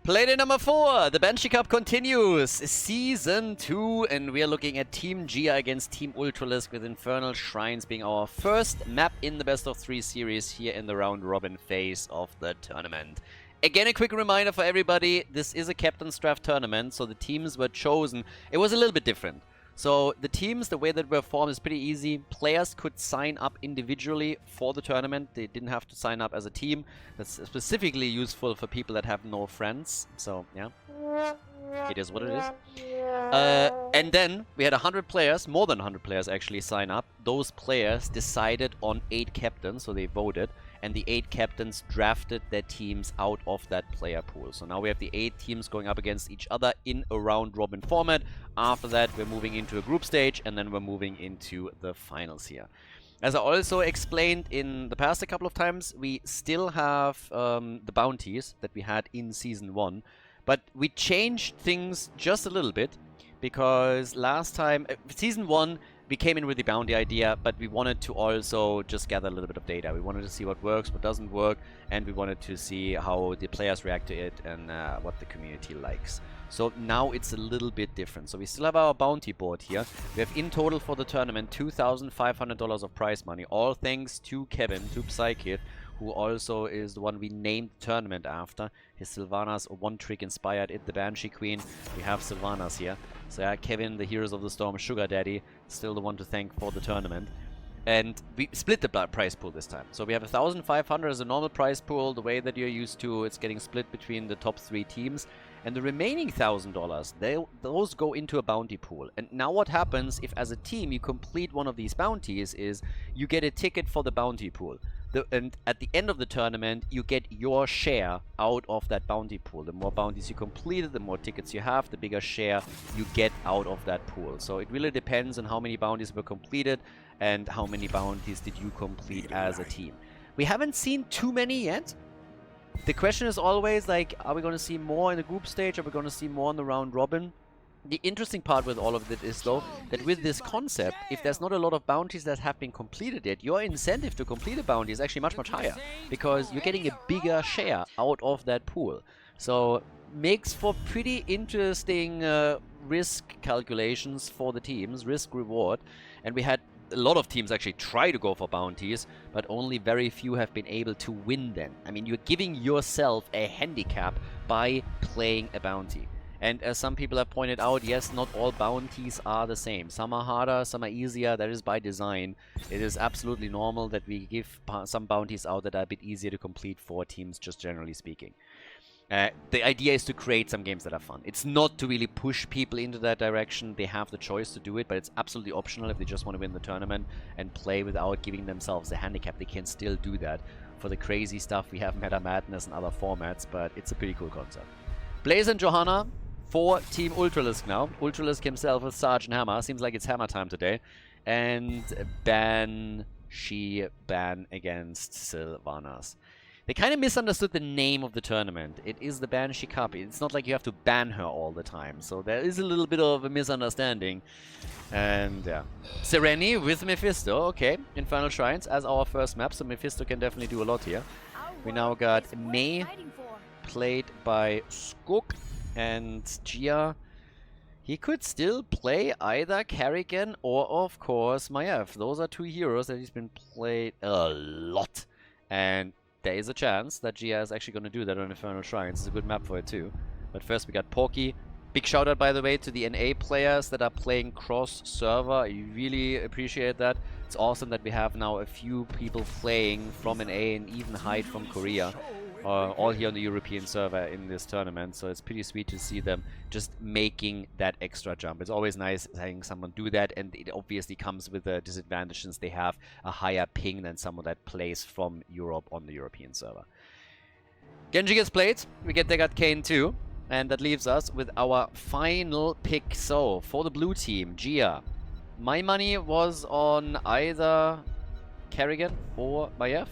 Playday number 4, the Banshee Cup continues, Season 2, and we are looking at Team Gia against Team Ultralisk, with Infernal Shrines being our first map in the best of 3 series here in the round robin phase of the tournament. Again, a quick reminder for everybody, this is a Captain's Draft tournament, so the teams were chosen. It was a little bit different. So the teams, the way that were formed is pretty easy. Players could sign up individually for the tournament. They didn't have to sign up as a team. That's specifically useful for people that have no friends. So, yeah. It is what it is. And then we had 100 players, more than 100 players actually sign up. Those players decided on 8 captains, so they voted. And the 8 captains drafted their teams out of that player pool. So now we have the 8 teams going up against each other in a round-robin format. After that, we're moving into a group stage, and then we're moving into the finals here. As I also explained in the past a couple of times, we still have the bounties that we had in Season 1. But we changed things just a little bit, because last time, Season 1, we came in with the bounty idea, but we wanted to also just gather a little bit of data. We wanted to see what works, what doesn't work, and we wanted to see how the players react to it and what the community likes. So now it's a little bit different. So we still have our bounty board here. We have in total for the tournament $2,500 of prize money, all thanks to Kevin, to Psykid, who also is the one we named the tournament after. His Sylvanas one-trick inspired it, the Banshee Queen. We have Sylvanas here. So yeah, Kevin, the Heroes of the Storm Sugar Daddy, still the one to thank for the tournament. And we split the prize pool this time. So we have 1,500 as a normal prize pool, the way that you're used to. It's getting split between the top 3 teams. And the remaining $1,000, those go into a bounty pool. And now what happens if as a team you complete one of these bounties is you get a ticket for the bounty pool. And at the end of the tournament, you get your share out of that bounty pool. The more bounties you completed, the more tickets you have, the bigger share you get out of that pool. So it really depends on how many bounties were completed and how many bounties did you complete as a team. We haven't seen too many yet. The question is always like, are we going to see more in the group stage? Are we going to see more in the round robin? The interesting part with all of it is, though, that with this concept, if there's not a lot of bounties that have been completed yet, your incentive to complete a bounty is actually much, much higher, because you're getting a bigger share out of that pool. So, makes for pretty interesting risk calculations for the teams, risk-reward. And we had a lot of teams actually try to go for bounties, but only very few have been able to win them. I mean, you're giving yourself a handicap by playing a bounty. And as some people have pointed out, yes, not all bounties are the same. Some are harder, some are easier. That is by design. It is absolutely normal that we give some bounties out that are a bit easier to complete for teams, just generally speaking. The idea is to create some games that are fun. It's not to really push people into that direction. They have the choice to do it, but it's absolutely optional. If they just want to win the tournament and play without giving themselves a handicap, they can still do that. For the crazy stuff, we have Meta Madness and other formats, but it's a pretty cool concept. Blaze and Johanna for Team Ultralisk now. Ultralisk himself with Sergeant Hammer. Seems like it's hammer time today. And Banshee ban against Sylvanas. They kind of misunderstood the name of the tournament. It is the Banshee Cup. It's not like you have to ban her all the time. So there is a little bit of a misunderstanding. And yeah. Sereni with Mephisto. Okay. Infernal Shrines as our first map. So Mephisto can definitely do a lot here. We now got May played by Skook. And Gia, he could still play either Kerrigan or, of course, Maiev. Those are 2 heroes that he's been played a lot. And there is a chance that Gia is actually going to do that on Infernal Shrines. It's a good map for it, too. But first, we got Porky. Big shout out, by the way, to the NA players that are playing cross-server. I really appreciate that. It's awesome that we have now a few people playing from NA and even hide from Korea. All here on the European server in this tournament, so it's pretty sweet to see them just making that extra jump. It's always nice having someone do that, and it obviously comes with a disadvantage since they have a higher ping than someone that plays from Europe on the European server. Genji gets played, we get Degat Kane too, and that leaves us with our final pick. So, for the blue team, Gia. My money was on either Kerrigan or Maiev.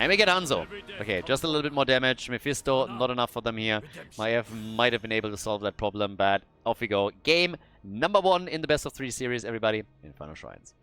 And we get Hanzo. Okay, just a little bit more damage. Mephisto, not enough for them here. Maiev might have been able to solve that problem, but off we go. Game number 1 in the best of 3 series, everybody. Infernal Shrines.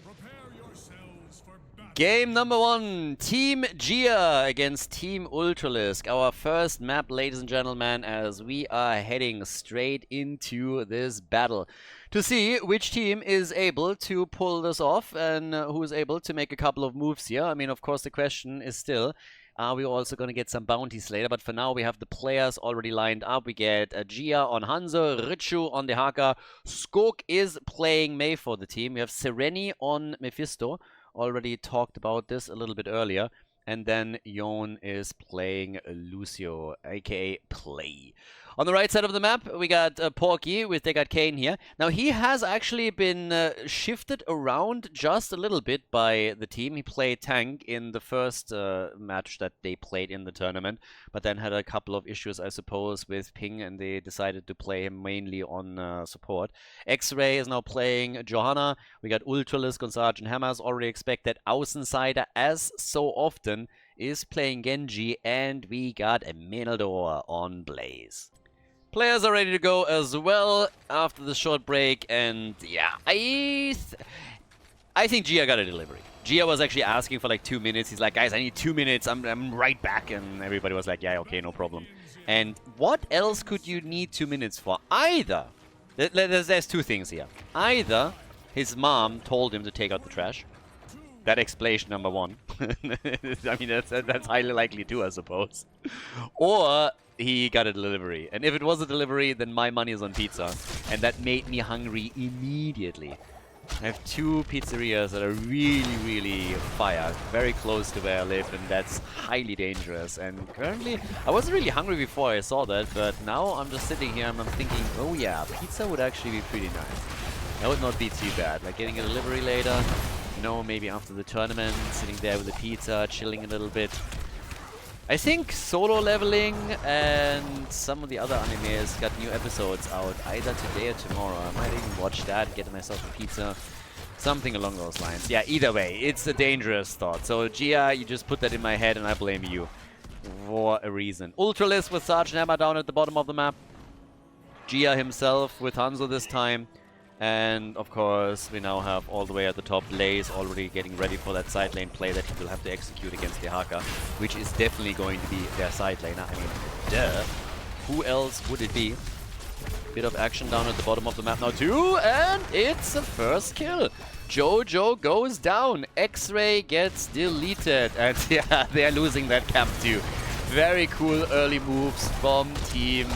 Prepare yourselves for battle. Game number 1, Team Gia against Team Ultralisk. Our first map, ladies and gentlemen, as we are heading straight into this battle to see which team is able to pull this off and who is able to make a couple of moves here. I mean, of course, the question is still, are we also going to get some bounties later? But for now, we have the players already lined up. We get Gia on Hanzo, Richu on the Haka, Skok is playing Mei for the team. We have Sereni on Mephisto. Already talked about this a little bit earlier. And then Yon is playing Lucio, aka Play. On the right side of the map, we got Porky with they got Kane here. Now, he has actually been shifted around just a little bit by the team. He played tank in the first match that they played in the tournament, but then had a couple of issues, I suppose, with ping, and they decided to play him mainly on support. X-Ray is now playing Johanna. We got Ultralisk on Sergeant Hammers. Already expect that Außenseiter, as so often, is playing Genji, and we got a Menaldor on Blaze. Players are ready to go as well after the short break, and yeah, I think Gia got a delivery. Gia was actually asking for like 2 minutes. He's like, guys, I need 2 minutes. I'm right back, and everybody was like, yeah, okay, no problem. And what else could you need 2 minutes for? Either there's two things here. Either his mom told him to take out the trash. That explanation number one. I mean, that's highly likely too, I suppose. Or he got a delivery. And if it was a delivery, then my money is on pizza. And that made me hungry immediately. I have 2 pizzerias that are really, really fire, very close to where I live, and that's highly dangerous. And currently, I wasn't really hungry before I saw that, but now I'm just sitting here and I'm thinking, oh yeah, pizza would actually be pretty nice. That would not be too bad. Like getting a delivery later, you know, maybe after the tournament, sitting there with a pizza, chilling a little bit. I think Solo Leveling and some of the other animes got new episodes out either today or tomorrow. I might even watch that, get myself a pizza, something along those lines. Yeah, either way, it's a dangerous thought. So Gia, you just put that in my head and I blame you for a reason. Ultralisk with Sergeant Hammer down at the bottom of the map. Gia himself with Hanzo this time. And of course, we now have all the way at the top Blaze already getting ready for that side lane play that he will have to execute against the Haka, which is definitely going to be their side laner. I mean, duh. Who else would it be? Bit of action down at the bottom of the map now too, and it's a first kill. Jojo goes down. X-Ray gets deleted, and yeah, they're losing that camp too. Very cool early moves from Team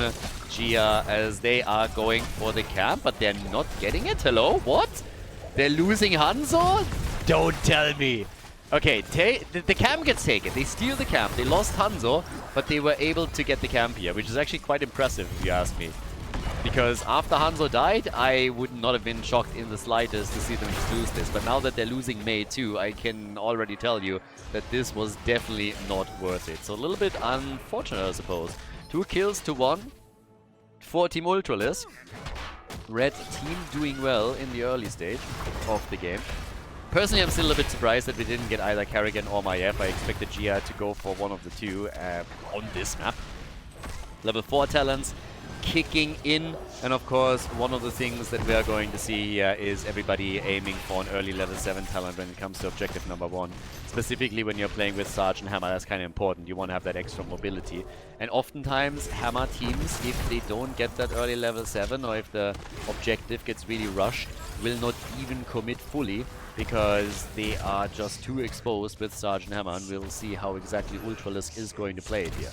Gia as they are going for the camp, but they're not getting it. Hello? What? They're losing Hanzo? Don't tell me. Okay, the camp gets taken. They steal the camp. They lost Hanzo, but they were able to get the camp here, which is actually quite impressive if you ask me. Because after Hanzo died, I would not have been shocked in the slightest to see them just lose this. But now that they're losing Mei too, I can already tell you that this was definitely not worth it. So a little bit unfortunate, I suppose. 2 kills to 1. For Team Ultralisk. Red team doing well in the early stage of the game. Personally, I'm still a bit surprised that we didn't get either Karrigan or Maiev. I expected Gia to go for one of the two on this map. Level 4 talents kicking in, and of course one of the things that we are going to see here is everybody aiming for an early level 7 talent when it comes to objective number 1. Specifically when you're playing with Sergeant Hammer, that's kind of important. You want to have that extra mobility. And oftentimes Hammer teams, if they don't get that early level 7 or if the objective gets really rushed, will not even commit fully because they are just too exposed with Sergeant Hammer, and we'll see how exactly Ultralisk is going to play it here.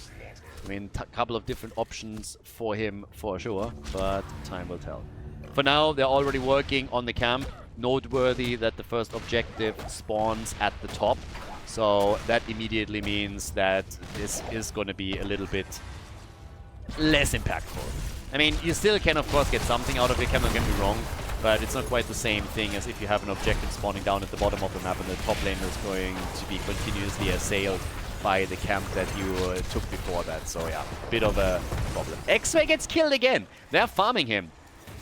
I mean, a couple of different options for him for sure, but time will tell. For now, they're already working on the camp. Noteworthy that the first objective spawns at the top. So that immediately means that this is going to be a little bit less impactful. I mean, you still can, of course, get something out of it, don't get me wrong, but it's not quite the same thing as if you have an objective spawning down at the bottom of the map and the top lane is going to be continuously assailed by the camp that you took before that. So yeah, bit of a problem. X-Ray gets killed again. They're farming him.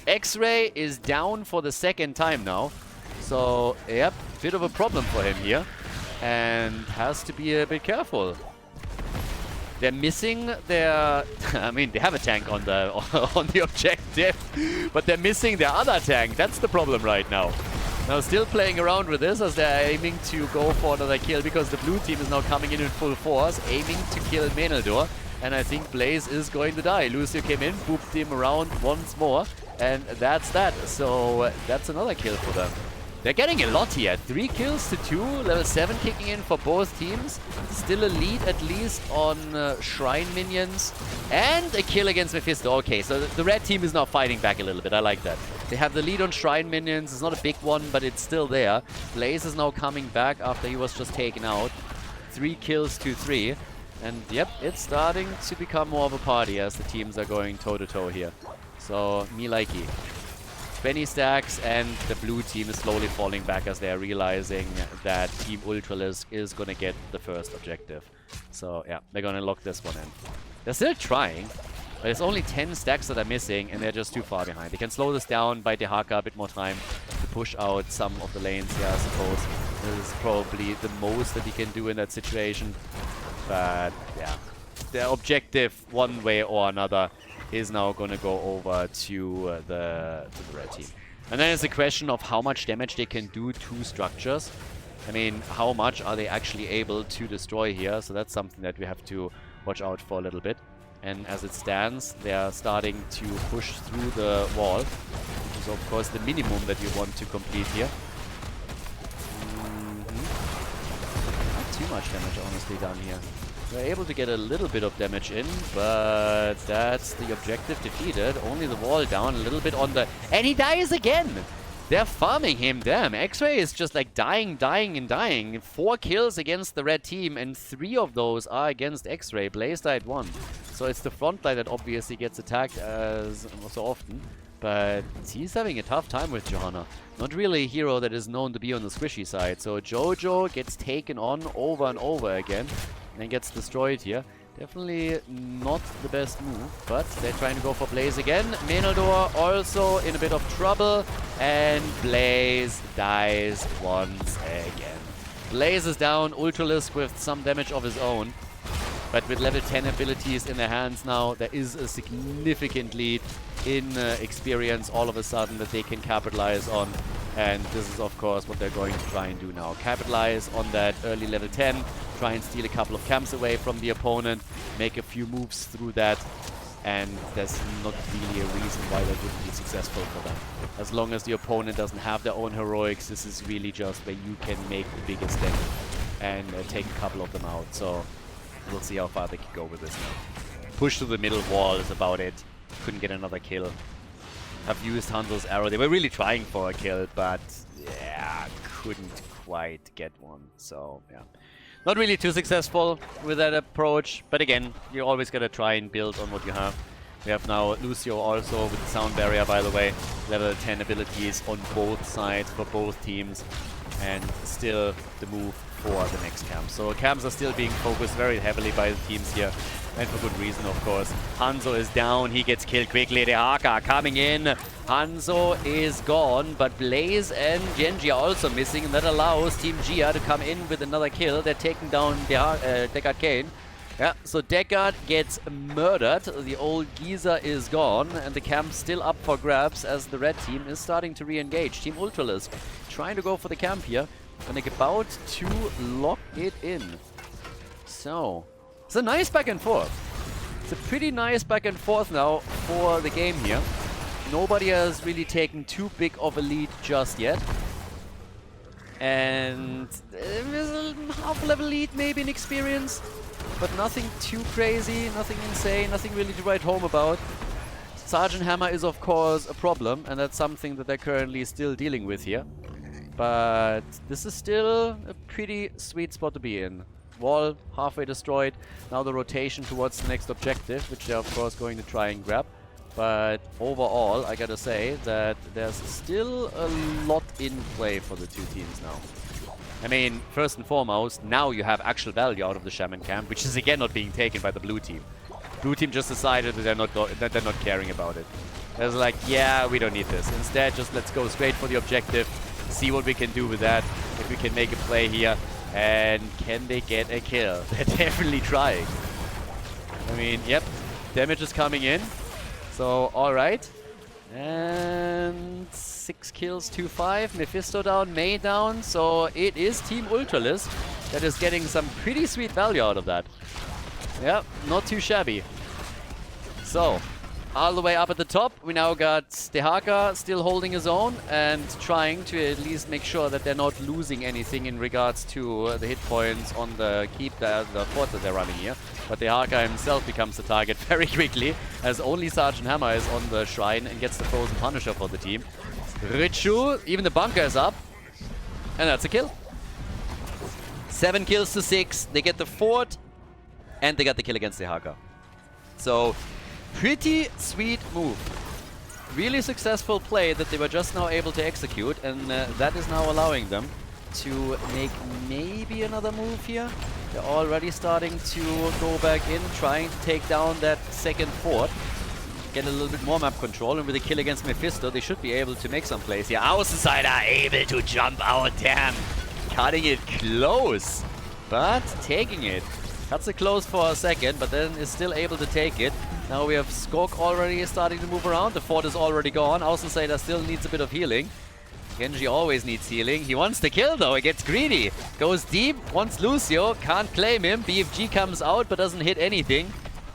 X-Ray is down for the 2nd time now. So yep, bit of a problem for him here. And has to be a bit careful. They're missing their... I mean, they have a tank on the objective, but they're missing their other tank. That's the problem right now. Now still playing around with this as they're aiming to go for another kill because the blue team is now coming in full force, aiming to kill Meneldor. And I think Blaze is going to die. Lucio came in, booped him around once more, and that's that. So that's another kill for them. They're getting a lot here. 3 kills to 2, level 7 kicking in for both teams. Still a lead at least on Shrine minions. And a kill against Mephisto. Okay, so the red team is now fighting back a little bit. I like that. They have the lead on Shrine minions. It's not a big one, but it's still there. Blaze is now coming back after he was just taken out. 3 kills to 3. And yep, it's starting to become more of a party as the teams are going toe-to-toe here. So, me likey. 20 stacks, and the blue team is slowly falling back as they are realizing that Team Ultralisk is going to get the first objective. So yeah, they're going to lock this one in. They're still trying, but it's only 10 stacks that are missing, and they're just too far behind. They can slow this down, buy Dehaka a bit more time to push out some of the lanes here, I suppose. This is probably the most that he can do in that situation. But yeah, the objective, one way or another, is now going to go over to the red team. And then it's a question of how much damage they can do to structures. I mean, how much are they actually able to destroy here? So that's something that we have to watch out for a little bit. And as it stands, they are starting to push through the wall, which is of course the minimum that you want to complete here. Not too much damage honestly down here. We're able to get a little bit of damage in, but that's the objective defeated. Only the wall down, a little bit on the... And he dies again! They're farming him, damn. X-Ray is just like dying, and dying. 4 kills against the red team, and 3 of those are against X-Ray. Blaze died 1. So it's the front line that obviously gets attacked as so often. But he's having a tough time with Johanna. Not really a hero that is known to be on the squishy side. So Jojo gets taken on over and over again and gets destroyed here. Definitely not the best move, but they're trying to go for Blaze again. Meneldor also in a bit of trouble, and Blaze dies once again. Blaze is down, Ultralisk with some damage of his own, but with level 10 abilities in their hands now, there is a significant lead in experience all of a sudden that they can capitalize on. And this is of course what they're going to try and do now. Capitalize on that early level 10, try and steal a couple of camps away from the opponent, make a few moves through that, and there's not really a reason why that wouldn't be successful for them. As long as the opponent doesn't have their own heroics, this is really just where you can make the biggest dent and take a couple of them out. So we'll see how far they can go with this now. Push to the middle wall is about it. Couldn't get another kill. Have used Hanzo's arrow. They were really trying for a kill, but yeah, couldn't quite get one. So yeah, not really too successful with that approach. But again, you always gotta try and build on what you have. We have now Lucio also with the sound barrier, by the way. Level 10 abilities on both sides for both teams. And still the move for the next camp. So camps are still being focused very heavily by the teams here. And for good reason, of course. Hanzo is down. He gets killed quickly. Dehaka coming in. Hanzo is gone. But Blaze and Genji are also missing. And that allows Team Gia to come in with another kill. They're taking down Deckard Kane. Yeah, so Deckard gets murdered. The old geezer is gone. And the camp's still up for grabs as the red team is starting to re-engage. Team Ultralisk trying to go for the camp here. And they're about to lock it in. So... it's a nice back and forth. It's a pretty nice back and forth now for the game here. Nobody has really taken too big of a lead just yet. And there's a half-level lead maybe in experience, but nothing too crazy, nothing insane, nothing really to write home about. Sergeant Hammer is of course a problem, and that's something that they're currently still dealing with here. But this is still a pretty sweet spot to be in. Wall halfway destroyed. Now the rotation towards the next objective, which they're of course going to try and grab. But overall, I gotta say that there's still a lot in play for the two teams now. I mean, first and foremost, now you have actual value out of the Shaman camp, which is again not being taken by the blue team. Blue team just decided that they're not caring about it. They're like, yeah, we don't need this. Instead, just let's go straight for the objective, see what we can do with that, if we can make a play here. And can they get a kill? They're definitely trying. I mean, yep, damage is coming in. So, alright. And 6 kills, 2-5. Mephisto down, Mei down. So it is Team Ultralisk that is getting some pretty sweet value out of that. Yeah, not too shabby. So, all the way up at the top, we now got Dehaka still holding his own and trying to at least make sure that they're not losing anything in regards to the hit points on the keep, the fort that they're running here. But Dehaka himself becomes the target very quickly, as only Sergeant Hammer is on the shrine and gets the Frozen Punisher for the team. Richu, even the bunker is up, and that's a kill. 7 kills to 6, they get the fort, and they got the kill against Dehaka. So, pretty sweet move. Really successful play that they were just now able to execute, and that is now allowing them to make maybe another move here. They're already starting to go back in, trying to take down that second fort. Get a little bit more map control, and with a kill against Mephisto, they should be able to make some plays here. Außenseiter able to jump out, damn! Cutting it close, but taking it. Cuts it close for a second, but then is still able to take it. Now we have Skok already starting to move around. The fort is already gone. Außenseiter still needs a bit of healing. Genji always needs healing. He wants the kill though, he gets greedy. Goes deep, wants Lucio, can't claim him. BFG comes out but doesn't hit anything.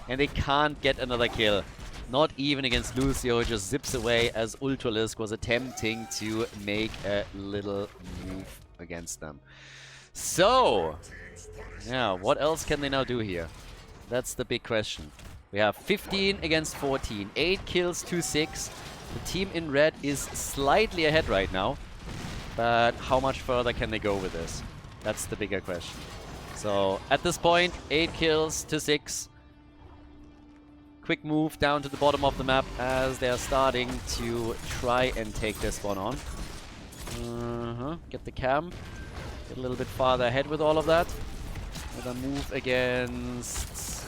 And they can't get another kill. Not even against Lucio, just zips away as Ultralisk was attempting to make a little move against them. So, yeah, what else can they now do here? That's the big question. We have 15 against 14, 8 kills to 6. The team in red is slightly ahead right now, but how much further can they go with this? That's the bigger question. So at this point, 8 kills to 6. Quick move down to the bottom of the map as they're starting to try and take this one on. Get the camp, get a little bit farther ahead with all of that. With a move against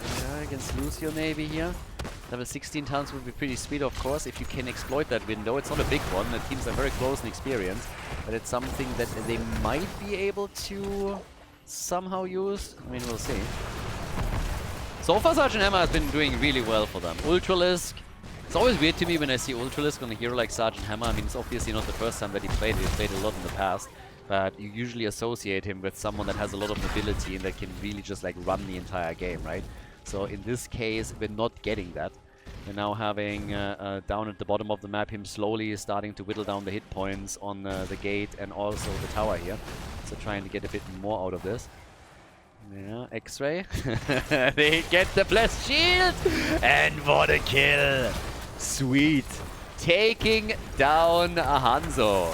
Lucio maybe here. Level 16 tons would be pretty sweet, of course, if you can exploit that window. It's not a big one. The teams are very close in experience, but it's something that they might be able to somehow use. I mean, we'll see. So far, Sergeant Hammer has been doing really well for them. Ultralisk. It's always weird to me when I see Ultralisk on a hero like Sergeant Hammer. I mean, it's obviously not the first time that he played it. He played a lot in the past. But you usually associate him with someone that has a lot of mobility and that can really just like run the entire game, right? So in this case, we're not getting that. We're now having down at the bottom of the map him slowly starting to whittle down the hit points on the gate and also the tower here. So trying to get a bit more out of this. Yeah, X-Ray. They get the blessed shield! And what a kill! Sweet. Taking down Hanzo.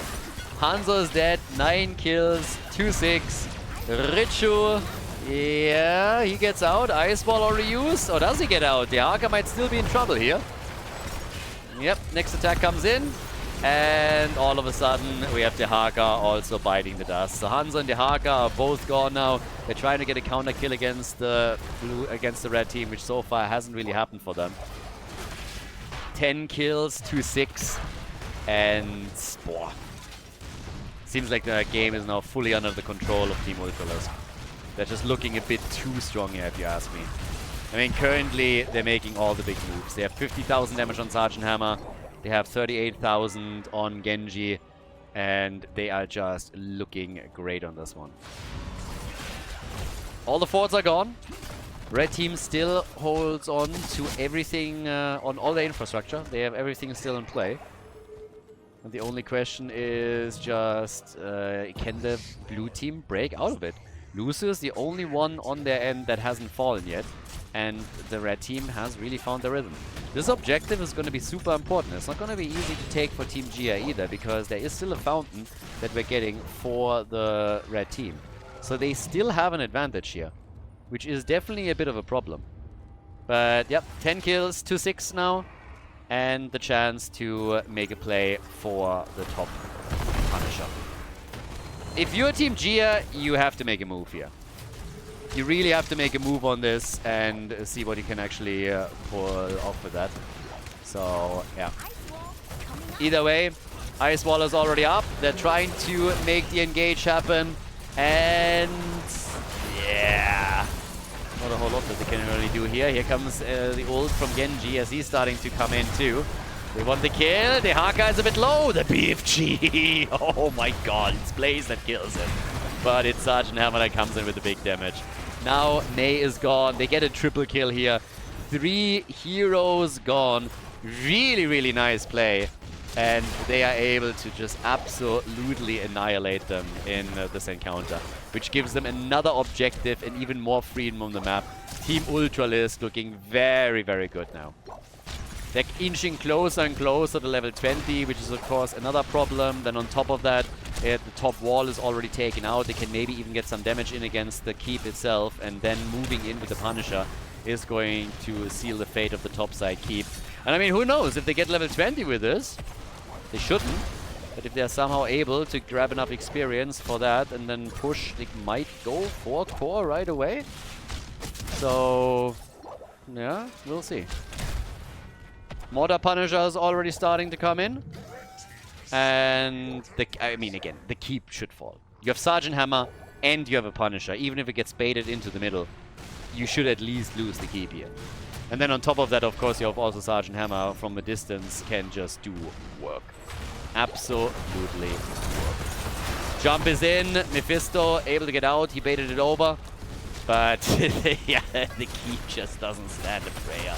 Hanzo is dead, 9 kills, 2-6. Richu, yeah, he gets out. Ice Ball already used, or does he get out? Dehaka might still be in trouble here. Yep, next attack comes in, and all of a sudden we have Dehaka also biting the dust. So Hanzo and Dehaka are both gone now. They're trying to get a counter kill against the red team, which so far hasn't really happened for them. 10 kills, 2-6, and boah. Seems like the game is now fully under the control of Team Ultralisk. They're just looking a bit too strong here, if you ask me. I mean, currently, they're making all the big moves. They have 50,000 damage on Sergeant Hammer. They have 38,000 on Genji. And they are just looking great on this one. All the forts are gone. Red team still holds on to everything, on all the infrastructure. They have everything still in play. And the only question is just, can the blue team break out of it? Lucio is the only one on their end that hasn't fallen yet. And the red team has really found the rhythm. This objective is going to be super important. It's not going to be easy to take for Team Gia either, because there is still a fountain that we're getting for the red team. So they still have an advantage here, which is definitely a bit of a problem. But yep, 10 kills, 2-6 now. And the chance to make a play for the top Punisher. If you're Team Gia, you have to make a move here. You really have to make a move on this and see what you can actually pull off with that. So, yeah. Either way, Ice Wall is already up. They're trying to make the engage happen. And yeah. Not a whole lot that they can really do here. Here comes the ult from Genji as he's starting to come in too. They want the kill. The Haka is a bit low. The BFG. Oh my god. It's Blaze that kills him. But it's Sergeant Hammer that comes in with the big damage. Now May is gone. They get a triple kill here. 3 heroes gone. Really, really nice play. And they are able to just absolutely annihilate them in this encounter. Which gives them another objective and even more freedom on the map. Team Ultralisk looking very, very good now. They're inching closer and closer to level 20, which is of course another problem. Then on top of that, the top wall is already taken out. They can maybe even get some damage in against the keep itself. And then moving in with the Punisher is going to seal the fate of the topside keep. And I mean, who knows? If they get level 20 with this, they shouldn't. But if they're somehow able to grab enough experience for that and then push, they might go for core right away. So, yeah, we'll see. Mortar Punisher is already starting to come in. And, I mean, again, the keep should fall. You have Sergeant Hammer and you have a Punisher. Even if it gets baited into the middle, you should at least lose the keep here. And then on top of that, of course, you have also Sergeant Hammer from a distance can just do work. Absolutely work. Jump is in. Mephisto able to get out. He baited it over. But yeah, the keep just doesn't stand a prayer.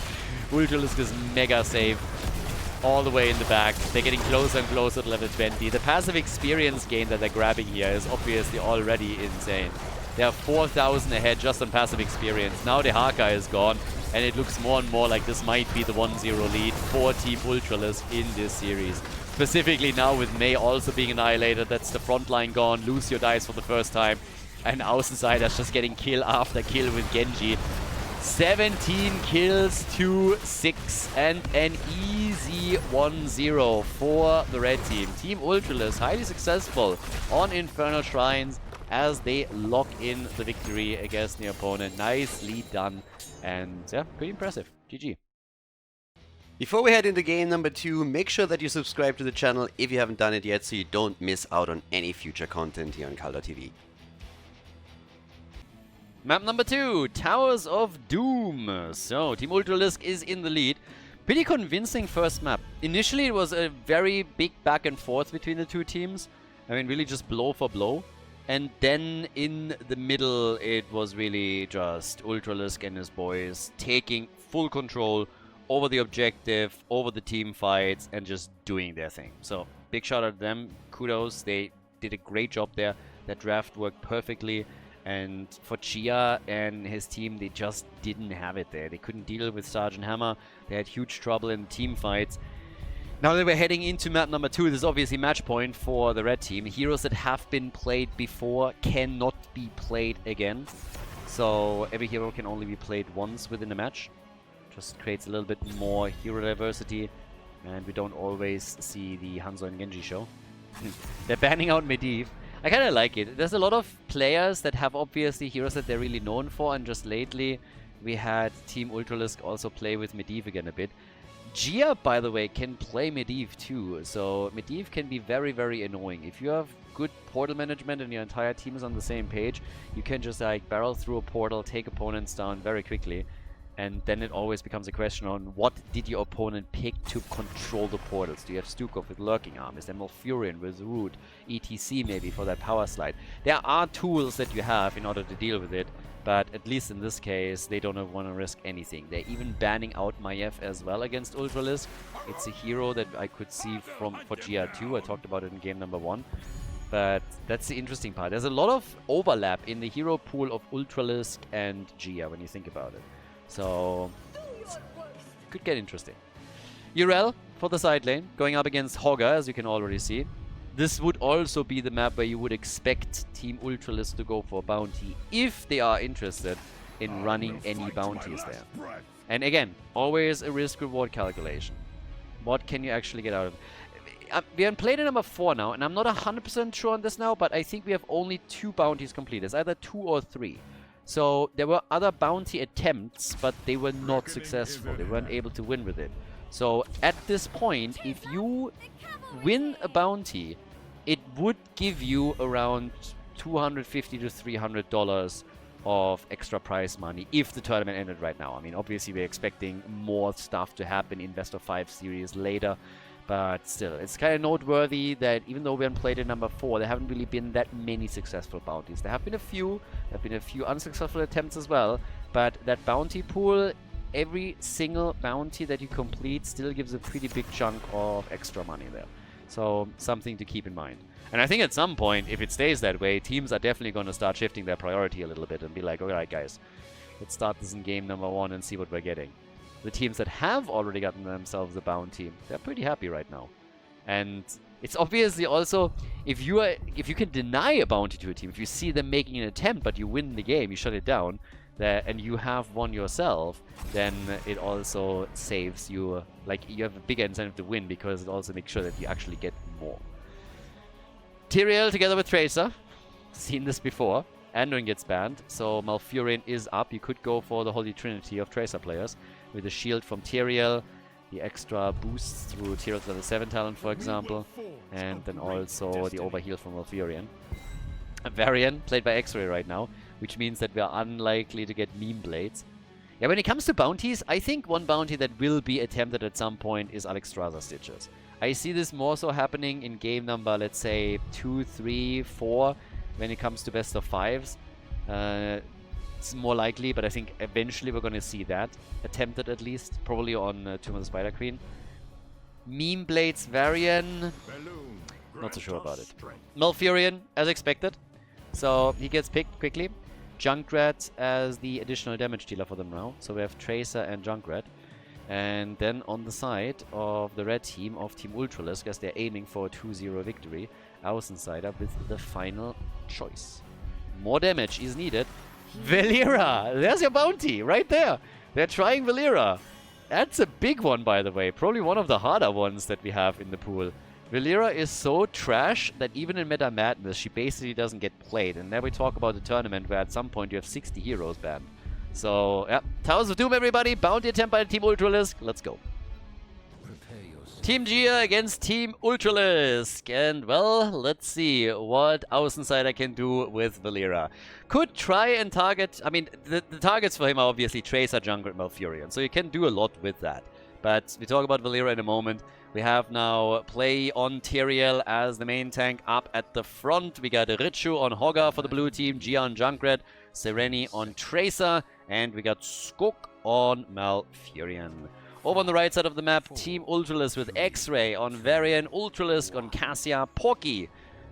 Ultralisk is mega safe all the way in the back. They're getting closer and closer to level 20. The passive experience gain that they're grabbing here is obviously already insane. They are 4,000 ahead just on passive experience. Now the Haka is gone, and it looks more and more like this might be the 1-0 lead for Team Ultralisk in this series. Specifically now with May also being annihilated. That's the front line gone. Lucio dies for the first time. And Außenseiter's just getting kill after kill with Genji. 17 kills to 6 and an easy 1-0 for the red team. Team Ultralisk highly successful on Infernal Shrines as they lock in the victory against the opponent. Nicely done. And yeah, pretty impressive. GG. Before we head into game number 2, make sure that you subscribe to the channel if you haven't done it yet so you don't miss out on any future content here on Khaldor TV. Map number 2, Towers of Doom. So, Team Ultralisk is in the lead. Pretty convincing first map. Initially, it was a very big back and forth between the two teams. I mean, really just blow for blow. And then in the middle, it was really just Ultralisk and his boys taking full control over the objective, over the team fights, and just doing their thing. So, big shout out to them. Kudos. They did a great job there. That draft worked perfectly. And for Chia and his team, they just didn't have it there. They couldn't deal with Sergeant Hammer. They had huge trouble in team fights. Now that we're heading into map number 2, this is obviously match point for the red team. Heroes that have been played before cannot be played again. So every hero can only be played once within a match. Just creates a little bit more hero diversity. And we don't always see the Hanzo and Genji show. They're banning out Medivh. I kind of like it. There's a lot of players that have obviously heroes that they're really known for, and just lately we had Team Ultralisk also play with Medivh again a bit. Gia, by the way, can play Medivh too, so Medivh can be very, very annoying. If you have good portal management and your entire team is on the same page, you can just like barrel through a portal, take opponents down very quickly. And then it always becomes a question on what did your opponent pick to control the portals. Do you have Stukov with Lurking Arm? Is there Malfurion with Root? ETC maybe for that power slide? There are tools that you have in order to deal with it, but at least in this case, they don't want to risk anything. They're even banning out Maiev as well against Ultralisk. It's a hero that I could see for GR2. I talked about it in game number 1. But that's the interesting part. There's a lot of overlap in the hero pool of Ultralisk and Gia when you think about it. So, could get interesting. Urel for the side lane, going up against Hogger, as you can already see. This would also be the map where you would expect Team Ultralisk to go for bounty, if they are interested in running any bounties there. And again, always a risk-reward calculation. What can you actually get out of it? We are in Playday number 4 now, and I'm not 100% sure on this now, but I think we have only 2 bounties complete. It's either 2 or 3. So there were other bounty attempts, but they were not successful. They weren't able to win with it. So at this point, if you win a bounty, it would give you around $250 to $300 of extra prize money if the tournament ended right now. I mean, obviously we're expecting more stuff to happen in Best of 5 series later, but still, it's kind of noteworthy that even though we haven't played in number 4, there haven't really been that many successful bounties. There have been a few, unsuccessful attempts as well, but that bounty pool, every single bounty that you complete still gives a pretty big chunk of extra money there. So, something to keep in mind. And I think at some point, if it stays that way, teams are definitely going to start shifting their priority a little bit and be like, alright guys, let's start this in game number 1 and see what we're getting. The teams that have already gotten themselves a bounty, they're pretty happy right now. And it's obviously also, if you can deny a bounty to a team, if you see them making an attempt but you win the game, you shut it down, and you have won yourself, then it also saves you, like you have a bigger incentive to win because it also makes sure that you actually get more. Tyrael together with Tracer, seen this before. Anduin gets banned, so Malfurion is up. You could go for the Holy Trinity of Tracer players with the shield from Tyrael, the extra boosts through Tyrael's level 7 talent, for example, and then also the overheal from Malfurion. Varian played by X-Ray right now, which means that we are unlikely to get meme blades. Yeah, when it comes to bounties, I think one bounty that will be attempted at some point is Alexstrasza Stitches. I see this more so happening in game number, let's say, 2, 3, 4, when it comes to best of 5s. It's more likely, but I think eventually we're going to see that attempted at least, probably on Tomb of the Spider Queen. Meme Blades Varian, not so sure about it. Malfurion, as expected, so he gets picked quickly. Junkrat as the additional damage dealer for them now, so we have Tracer and Junkrat. And then on the side of the red team of Team Ultralisk, as they're aiming for a 2-0 victory, Außenseiter with the final choice. More damage is needed. Valeera! There's your bounty, right there! They're trying Valeera. That's a big one, by the way. Probably one of the harder ones that we have in the pool. Valeera is so trash that even in Meta Madness, she basically doesn't get played. And there we talk about a tournament where at some point you have 60 heroes banned. So, yeah, Towers of Doom, everybody. Bounty attempt by Team Ultralisk. Let's go. Team Gia against Team Ultralisk. And, well, let's see what Außenseiter can do with Valeera. Could try and target... I mean, the targets for him are obviously Tracer, Junkrat, Malfurion. So you can do a lot with that. But we talk about Valeera in a moment. We have now play on Tyrael as the main tank up at the front. We got Richu on Hogger for the blue team, Gia on Junkrat, Sereni on Tracer, and we got Skok on Malfurion. Over on the right side of the map, Team Ultralisk with X-Ray on Varian, Ultralisk on Cassia, Porky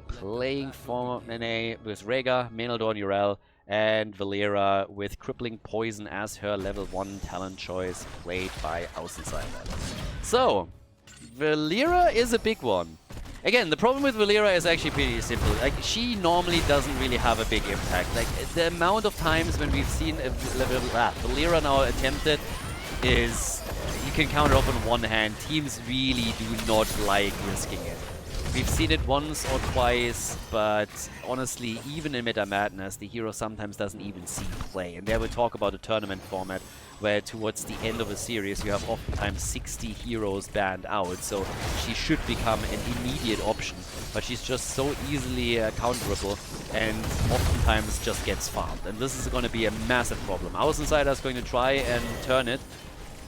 playing for Nene with Rhaegar, Menaldor on Yrel, and Valeera with Crippling Poison as her level 1 talent choice, played by Außenseiter. So, Valeera is a big one. Again, the problem with Valeera is actually pretty simple. Like, she normally doesn't really have a big impact. Like, the amount of times when we've seen Valeera now attempted is... you can count it off on one hand. Teams really do not like risking it. We've seen it once or twice, but honestly, even in Meta Madness, the hero sometimes doesn't even see play. And there we talk about a tournament format where towards the end of a series you have oftentimes 60 heroes banned out, so she should become an immediate option, but she's just so easily counterable and oftentimes just gets farmed, and this is going to be a massive problem. Außenseiter is going to try and turn it,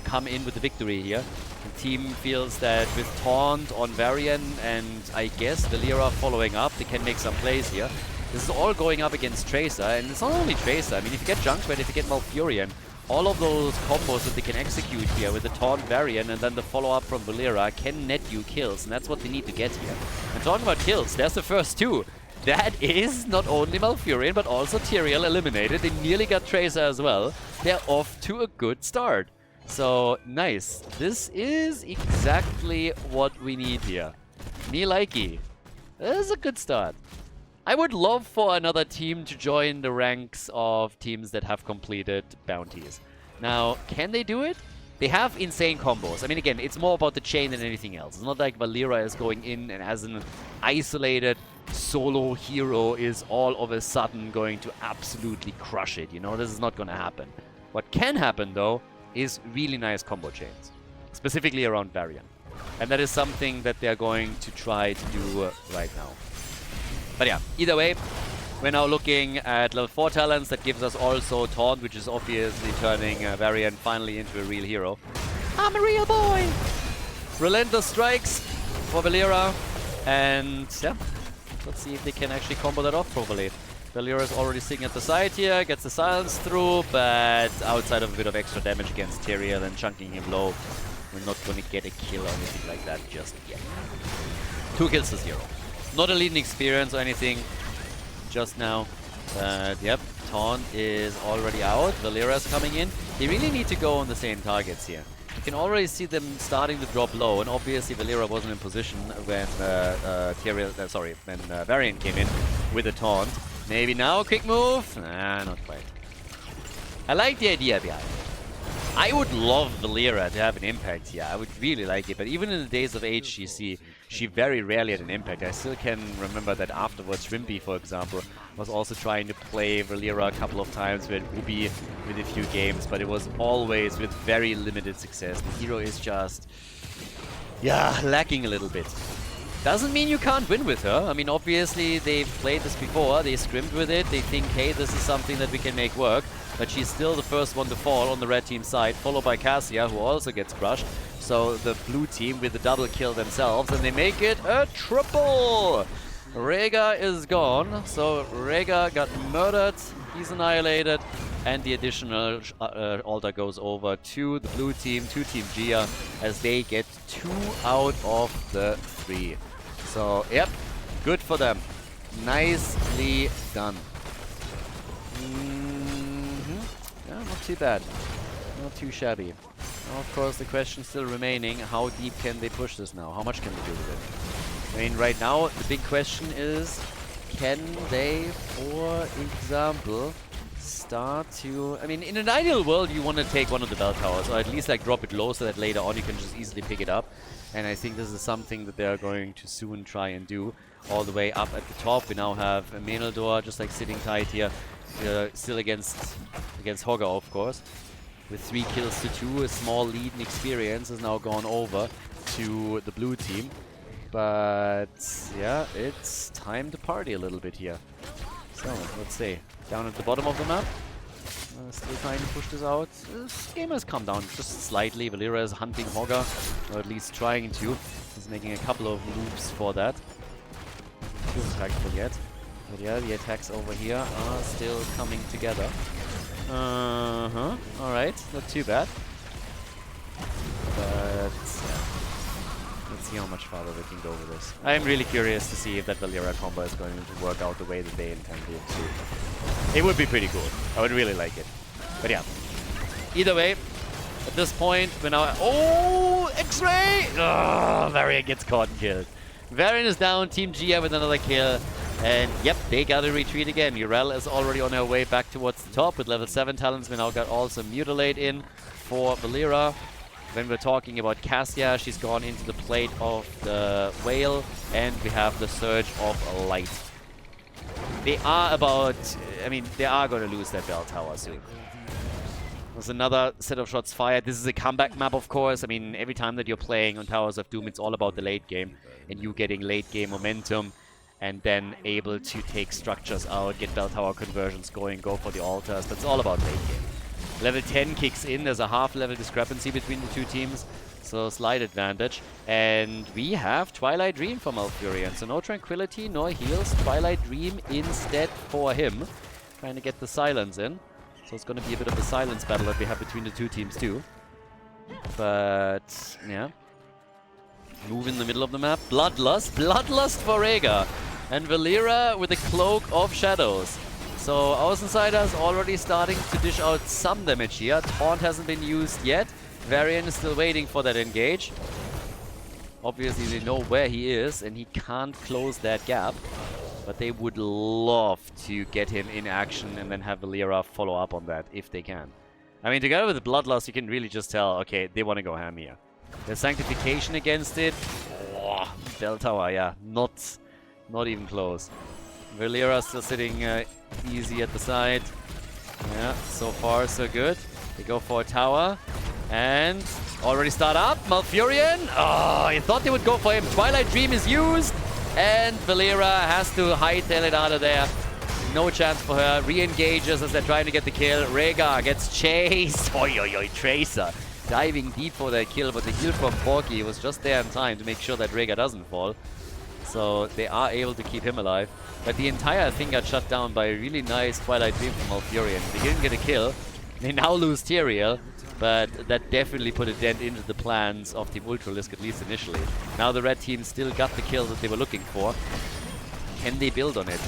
come in with the victory here. The team feels that with Taunt on Varian and I guess Valeera following up, they can make some plays here. This is all going up against Tracer, and it's not only Tracer. I mean, if you get Junkrat, if you get Malfurion, all of those combos that they can execute here with the Taunt Varian and then the follow-up from Valeera can net you kills, and that's what they need to get here. And talking about kills, there's the first two. That is not only Malfurion, but also Tyrael eliminated. They nearly got Tracer as well. They're off to a good start. So, nice. This is exactly what we need here. Me likey. This is a good start. I would love for another team to join the ranks of teams that have completed bounties. Now, can they do it? They have insane combos. I mean, again, it's more about the chain than anything else. It's not like Valeera is going in and as an isolated solo hero is all of a sudden going to absolutely crush it. You know, this is not going to happen. What can happen, though, is really nice combo chains, specifically around Varian. And that is something that they're going to try to do right now. But yeah, either way, We're now looking at level 4 talents. That gives us also Taunt, which is obviously turning Varian finally into a real hero. I'm a real boy! Relentless strikes for Valera. And yeah, let's see if they can actually combo that off properly. Valera is already sitting at the side here, gets the silence through, but outside of a bit of extra damage against Tyrael and chunking him low, we're not going to get a kill or anything like that just yet. 2 kills to 0. Not a leading experience or anything just now. But yep, Taunt is already out. Valera's coming in. They really need to go on the same targets here. You can already see them starting to drop low, and obviously Valera wasn't in position when Varian came in with a taunt. Maybe now a quick move? Nah, not quite. I like the idea behind it. I would love Valera to have an impact here. I would really like it, but even in the days of HGC, she very rarely had an impact. I still can remember that afterwards, Shrimpy, for example, was also trying to play Valera a couple of times with Ubi with a few games, but it was always with very limited success. The hero is just, yeah, lacking a little bit. Doesn't mean you can't win with her. I mean, obviously, they've played this before. They scrimmed with it. They think, hey, this is something that we can make work. But she's still the first one to fall on the red team side, followed by Cassia, who also gets crushed. So the blue team with the double kill themselves, and they make it a triple! Rega is gone, so Rega got murdered, he's annihilated, and the additional altar goes over to the blue team, to Team Gia, as they get 2 out of the 3. So, yep, good for them. Nicely done. Yeah, not too bad. Not too shabby. Now, of course, the question still remaining, how deep can they push this now? How much can they do with it? I mean, right now, the big question is, can they, for example, start to... I mean, in an ideal world, you want to take one of the bell towers, or at least like drop it low so that later on you can just easily pick it up. And I think this is something that they're going to soon try and do. All the way up at the top, we now have a Meneldor just like sitting tight here. Still against Hogger, of course. With 3 kills to 2, a small lead in experience has now gone over to the blue team. But yeah, it's time to party a little bit here. So, let's see. Down at the bottom of the map. Still trying to push this out. This game has come down just slightly. Valera is hunting Hogger, or at least trying to. He's making a couple of moves for that. Too impactful yet. But yeah, the attacks over here are still coming together. Alright, not too bad. But let's see how much farther they can go with this. I'm really curious to see if that Valera combo is going to work out the way that they intended it to. It would be pretty cool. I would really like it. But yeah. Either way, at this point, we're now... Oh! X-Ray! Oh, Varian gets caught and killed. Varian is down, Team Gia with another kill. And yep, they gotta retreat again. Urel is already on her way back towards the top with level 7 talents. We now got also Mutilate in for Valera. When we're talking about Cassia, she's gone into the plate of the Whale, and we have the Surge of Light. They are about... I mean, they are gonna lose that bell tower soon. There's another set of shots fired. This is a comeback map, of course. I mean, every time that you're playing on Towers of Doom, it's all about the late game. And you getting late game momentum. And then able to take structures out, get bell tower conversions going, go for the altars. That's all about late game. Level 10 kicks in. There's a half-level discrepancy between the two teams. So slight advantage. And we have Twilight Dream for Malfurion. So no Tranquility, nor heals. Twilight Dream instead for him. Trying to get the silence in. So it's going to be a bit of a silence battle that we have between the two teams too. But, yeah. Move in the middle of the map. Bloodlust. Bloodlust for Rega. And Valera with a Cloak of Shadows. So Außenseiter's already starting to dish out some damage here. Taunt hasn't been used yet. Varian is still waiting for that engage. Obviously they know where he is and he can't close that gap. But they would love to get him in action and then have Valera follow up on that if they can. I mean, together with the Bloodlust, you can really just tell, okay, they want to go ham here. There's Sanctification against it. Oh, Bell Tower, yeah, not even close. Valera still sitting easy at the side. Yeah, so far so good. They go for a tower. And already start up. Malfurion. Oh, I thought they would go for him. Twilight Dream is used. And Valera has to hightail it out of there. No chance for her. Re-engages as they're trying to get the kill. Rhaegar gets chased. Oi, oi, oi, Tracer diving deep for that kill, but the kill from Porky was just there in time to make sure that Rhaegar doesn't fall. So they are able to keep him alive. But the entire thing got shut down by a really nice Twilight Dream from Malfurion. They didn't get a kill. They now lose Tyrael, but that definitely put a dent into the plans of Team Ultralisk, at least initially. Now the red team still got the kill that they were looking for. Can they build on it?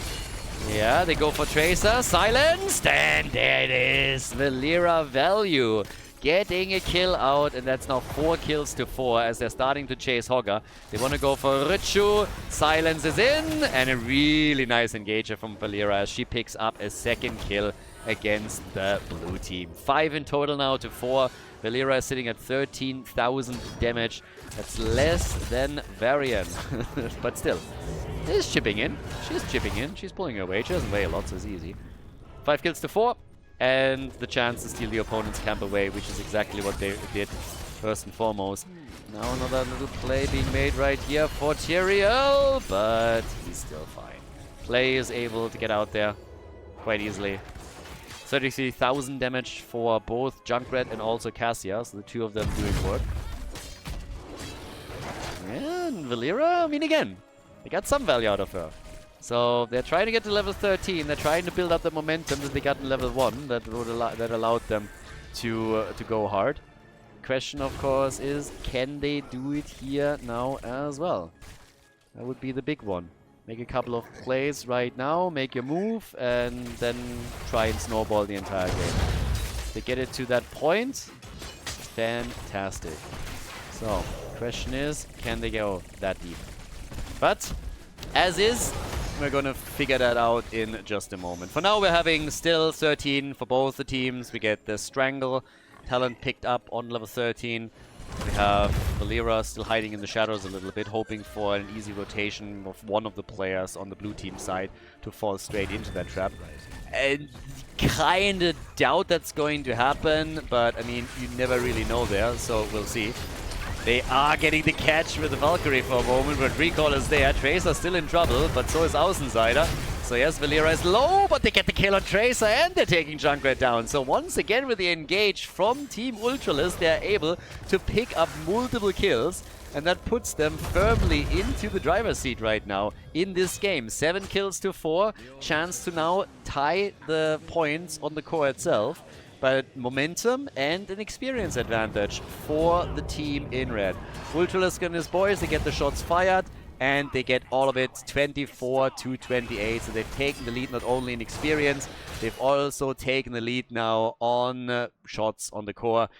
Yeah, they go for Tracer. Silenced, and there it is. Valera value getting a kill out, and that's now 4 kills to 4 as they're starting to chase Hogger. They want to go for Richu. Silence is in, and a really nice engager from Valera as she picks up a 2nd kill against the blue team. 5 in total now to 4. Valera is sitting at 13,000 damage. That's less than Varian, but still. She's chipping in. She's chipping in. She's pulling her weight. She doesn't weigh a lot, so it's easy. 5 kills to 4. And the chance to steal the opponent's camp away, which is exactly what they did first and foremost. Now another little play being made right here for Tyrael, but he's still fine. Play is able to get out there quite easily. 33,000 damage for both Junkrat and also Cassia, so the two of them doing work. And Valera, I mean, again, they got some value out of her. So they're trying to get to level 13. They're trying to build up the momentum that they got in level 1 that would that allowed them to go hard. Question, of course, is can they do it here now as well? That would be the big one. Make a couple of plays right now, make your move, and then try and snowball the entire game. If they get it to that point, fantastic. So, question is, can they go that deep? But, as is, we're gonna figure that out in just a moment. For now, we're having still 13 for both the teams. We get the Strangle talent picked up on level 13. We have Valera still hiding in the shadows a little bit, hoping for an easy rotation of one of the players on the blue team side to fall straight into that trap. And kinda doubt that's going to happen, but I mean, you never really know there, so we'll see. They are getting the catch with the Valkyrie for a moment, but Recall is there. Tracer still in trouble, but so is Außenseiter. So yes, Valera is low, but they get the kill on Tracer, and they're taking Junkrat down. So once again, with the engage from Team Ultralisk, they're able to pick up multiple kills, and that puts them firmly into the driver's seat right now in this game. 7 kills to 4, chance to now tie the points on the core itself. But momentum and an experience advantage for the team in red. Ultralisk and his boys, they get the shots fired, and they get all of it 24 to 28. So they've taken the lead not only in experience, they've also taken the lead now on shots on the core.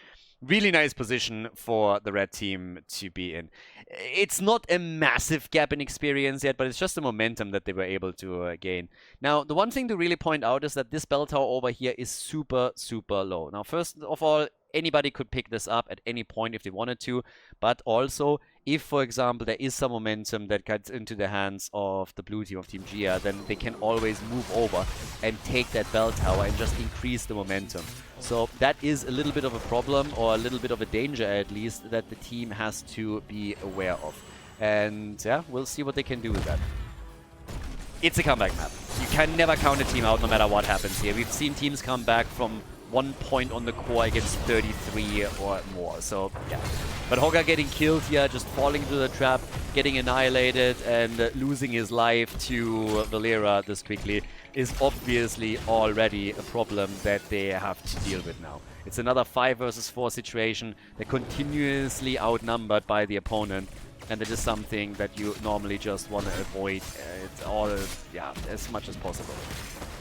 Really nice position for the red team to be in. It's not a massive gap in experience yet, but it's just the momentum that they were able to gain. Now, the one thing to really point out is that this bell tower over here is super, super low. Now, first of all, anybody could pick this up at any point if they wanted to, but also if, for example, there is some momentum that gets into the hands of the blue team of Team Gia, then they can always move over and take that bell tower and just increase the momentum. So that is a little bit of a problem, or a little bit of a danger at least, that the team has to be aware of. And yeah, we'll see what they can do with that. It's a comeback map. You can never count a team out no matter what happens here. We've seen teams come back from 1 point on the core against 33 or more, so yeah. But Hogger getting killed here, just falling into the trap, getting annihilated, and losing his life to Valera this quickly is obviously already a problem that they have to deal with now. It's another 5 versus 4 situation. They're continuously outnumbered by the opponent, and it is something that you normally just want to avoid as much as possible.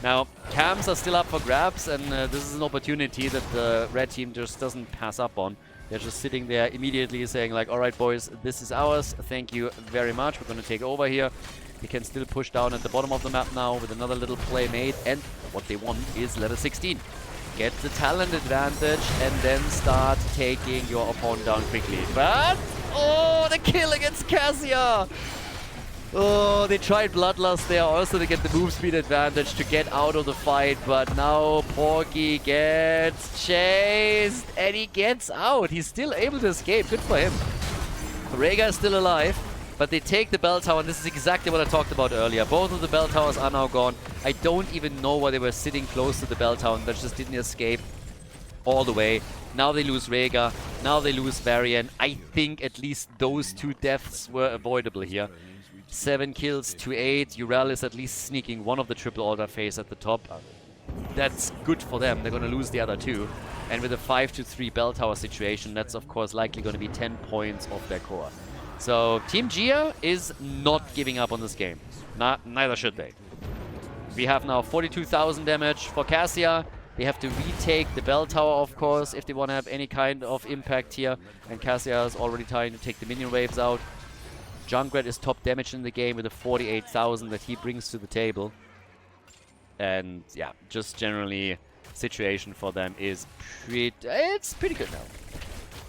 Now, cams are still up for grabs, and this is an opportunity that the red team just doesn't pass up on. They're just sitting there immediately saying like, alright boys, this is ours, thank you very much, we're going to take over here. They can still push down at the bottom of the map now with another little play made, and what they want is level 16. Get the talent advantage and then start taking your opponent down quickly. But, oh, the kill against Cassia! Oh, they tried Bloodlust there also to get the move speed advantage to get out of the fight, but now Porky gets chased and he gets out. He's still able to escape. Good for him. Rhaegar is still alive. but they take the bell tower, and this is exactly what I talked about earlier. Both of the bell towers are now gone. I don't even know why they were sitting close to the bell tower and they just didn't escape all the way. Now they lose Rhaegar, now they lose Varian. I think at least those 2 deaths were avoidable here. 7 kills to 8. Ural is at least sneaking one of the triple altar phase at the top. That's good for them. They're going to lose the other 2. And with a 5-3 bell tower situation, that's of course likely going to be 10 points off their core. So Team Gia is not giving up on this game. Neither should they. We have now 42,000 damage for Cassia. They have to retake the bell tower, of course, if they want to have any kind of impact here. And Cassia is already trying to take the minion waves out. Junkrat is top damage in the game with the 48,000 that he brings to the table. And yeah, just generally, situation for them is pretty good now.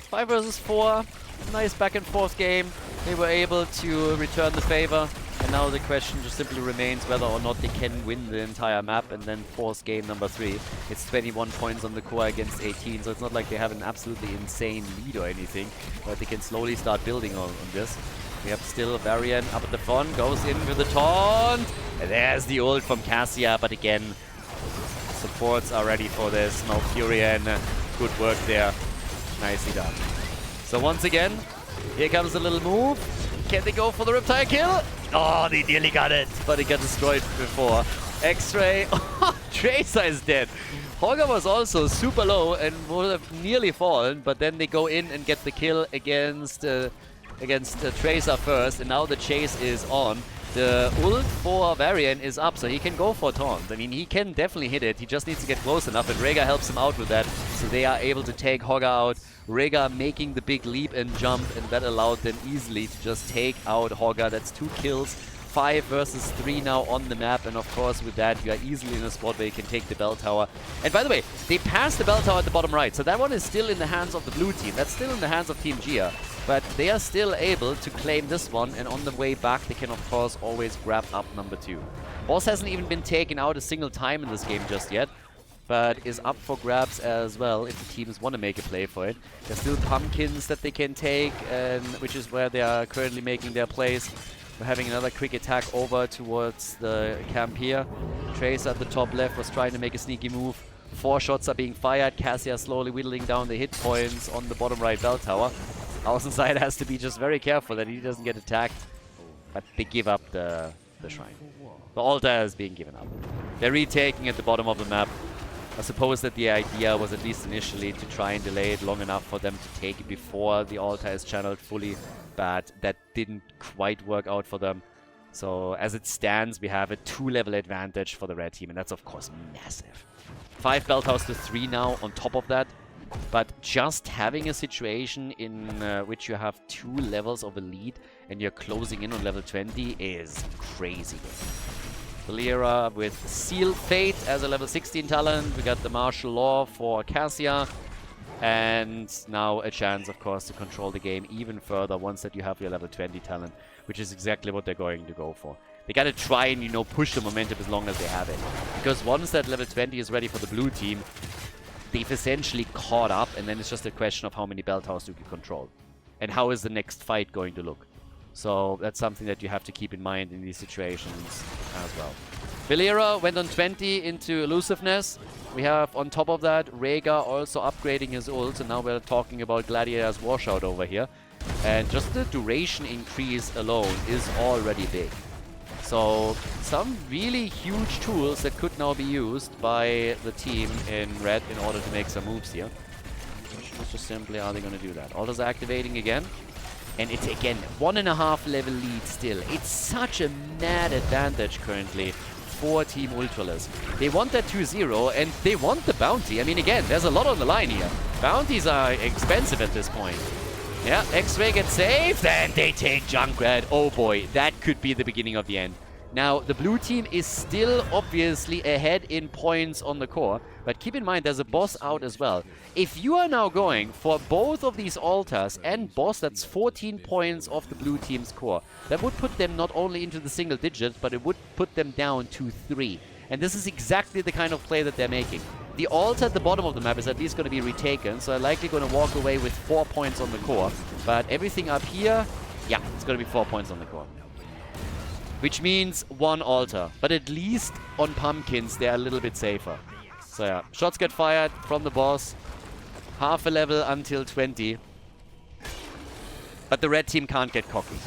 5 versus 4, nice back and forth game. They were able to return the favor. And now the question just simply remains whether or not they can win the entire map and then force game number 3. It's 21 points on the core against 18, so it's not like they have an absolutely insane lead or anything, but they can slowly start building on this. We have still Varian up at the front, goes in with the taunt. And there's the ult from Cassia, but again, supports are ready for this. Malfurion, good work there. Nicely done. So once again, here comes a little move. Can they go for the Riptide kill? Oh, they nearly got it, but it got destroyed before. X-Ray, Tracer is dead. Holger was also super low and would have nearly fallen, but then they go in and get the kill against Tracer first, and now the chase is on. The ult for Varian is up, so he can go for taunt. I mean, he can definitely hit it. He just needs to get close enough, and Rhaegar helps him out with that. So they are able to take Hogger out. Rhaegar making the big leap and jump, and that allowed them easily to just take out Hogger. That's 2 kills. 5 versus 3 now on the map, and of course with that you are easily in a spot where you can take the bell tower. And by the way, they passed the bell tower at the bottom right, so that one is still in the hands of the blue team. That's still in the hands of Team Gia, but they are still able to claim this one, and on the way back they can of course always grab up number 2. Boss hasn't even been taken out a single time in this game just yet, but is up for grabs as well if the teams want to make a play for it. There's still pumpkins that they can take, and which is where they are currently making their plays. We're having another quick attack over towards the camp here. Tracer at the top left was trying to make a sneaky move. 4 shots are being fired. Cassia slowly whittling down the hit points on the bottom right bell tower. Außenside has to be just very careful that he doesn't get attacked. But they give up the shrine. The altar is being given up. They're retaking at the bottom of the map. I suppose that the idea was at least initially to try and delay it long enough for them to take it before the altar is channeled fully, but that didn't quite work out for them. So as it stands, we have a 2-level advantage for the red team, and that's of course massive. 5 bell towers to 3 now on top of that, but just having a situation in which you have 2 levels of a lead and you're closing in on level 20 is crazy good. Valera with Seal Fate as a level 16 talent. We got the Martial Law for Cassia. And now a chance, of course, to control the game even further once that you have your level 20 talent, which is exactly what they're going to go for. They got to try and, you know, push the momentum as long as they have it. Because once that level 20 is ready for the blue team, they've essentially caught up, and then it's just a question of how many bell towers do you control. And how is the next fight going to look? So that's something that you have to keep in mind in these situations as well. Valera went on 20 into elusiveness. We have on top of that Rhaegar also upgrading his ult, and now we're talking about Gladiator's washout over here. And just the duration increase alone is already big. So some really huge tools that could now be used by the team in red in order to make some moves here. Just simply, are they going to do that? Altars activating again. And it's again 1.5 level lead still. It's such a mad advantage currently for Team Ultralisk. They want that 2-0 and they want the bounty. I mean, again, there's a lot on the line here. Bounties are expensive at this point. Yeah, X-Ray gets saved and they take Junkrat. Oh boy, that could be the beginning of the end. Now, the blue team is still obviously ahead in points on the core, but keep in mind there's a boss out as well. If you are now going for both of these altars and boss, that's 14 points off the blue team's core. That would put them not only into the single digits, but it would put them down to 3. And this is exactly the kind of play that they're making. The altar at the bottom of the map is at least going to be retaken, so they're likely going to walk away with 4 points on the core. But everything up here, Yeah, it's going to be 4 points on the core. Which means 1 altar. But at least on pumpkins, they're a little bit safer. So yeah, shots get fired from the boss. Half a level until 20. But the red team can't get cocky.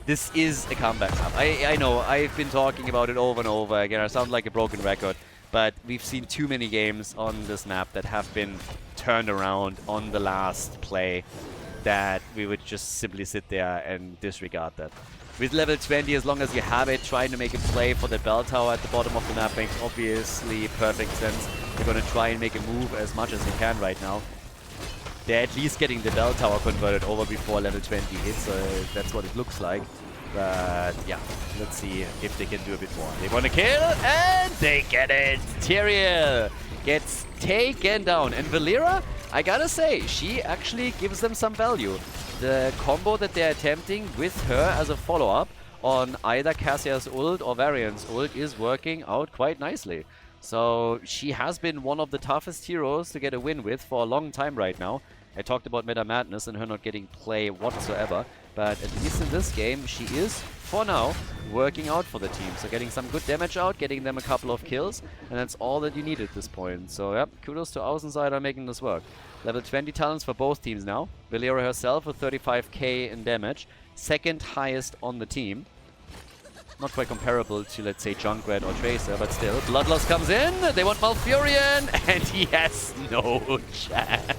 This is a comeback map. I know, I've been talking about it over and over again. I sound like a broken record. But we've seen too many games on this map that have been turned around on the last play that we would just simply sit there and disregard that. With level 20, as long as you have it, trying to make a play for the bell tower at the bottom of the map makes obviously perfect sense. You're going to try and make a move as much as you can right now. They're at least getting the bell tower converted over before level 20 hits, so that's what it looks like. But yeah, let's see if they can do a bit more. They want to kill, and they get it! Tyrael gets taken down. And Valera, I gotta say, she actually gives them some value. The combo that they're attempting with her as a follow-up on either Cassia's ult or Variant's ult is working out quite nicely. So she has been one of the toughest heroes to get a win with for a long time right now. I talked about Meta Madness and her not getting play whatsoever, but at least in this game she is, for now, working out for the team. So getting some good damage out, getting them a couple of kills, and that's all that you need at this point. So yep, kudos to Außenseiter making this work. Level 20 talents for both teams now. Valera herself with 35k in damage, second highest on the team. Not quite comparable to, let's say, Junkrat or Tracer, but still. Bloodlust comes in, they want Malfurion, and he has no chance.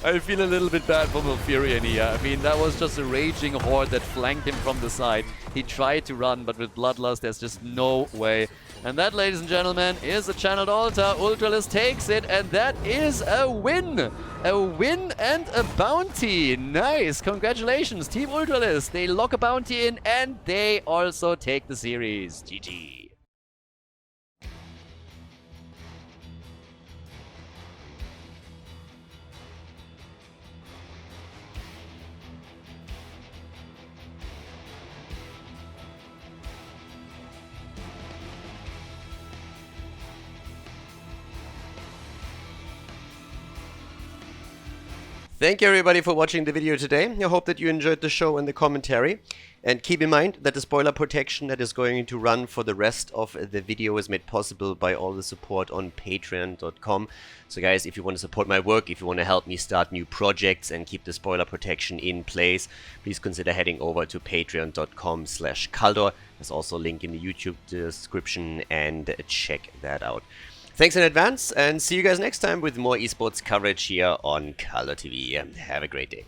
I feel a little bit bad for Malfurion here. I mean, that was just a raging horde that flanked him from the side. He tried to run, but with Bloodlust, there's just no way. And that, ladies and gentlemen, is a channeled altar. Ultralisk takes it, and that is a win! A win and a bounty! Nice! Congratulations, Team Ultralisk! They lock a bounty in, and they also take the series. GG! Thank you everybody for watching the video today. I hope that you enjoyed the show and the commentary. And keep in mind that the spoiler protection that is going to run for the rest of the video is made possible by all the support on patreon.com. So guys, if you want to support my work, if you want to help me start new projects and keep the spoiler protection in place, please consider heading over to patreon.com/Khaldor. There's also a link in the YouTube description, and check that out. Thanks in advance, and see you guys next time with more esports coverage here on Khaldor TV. Have a great day.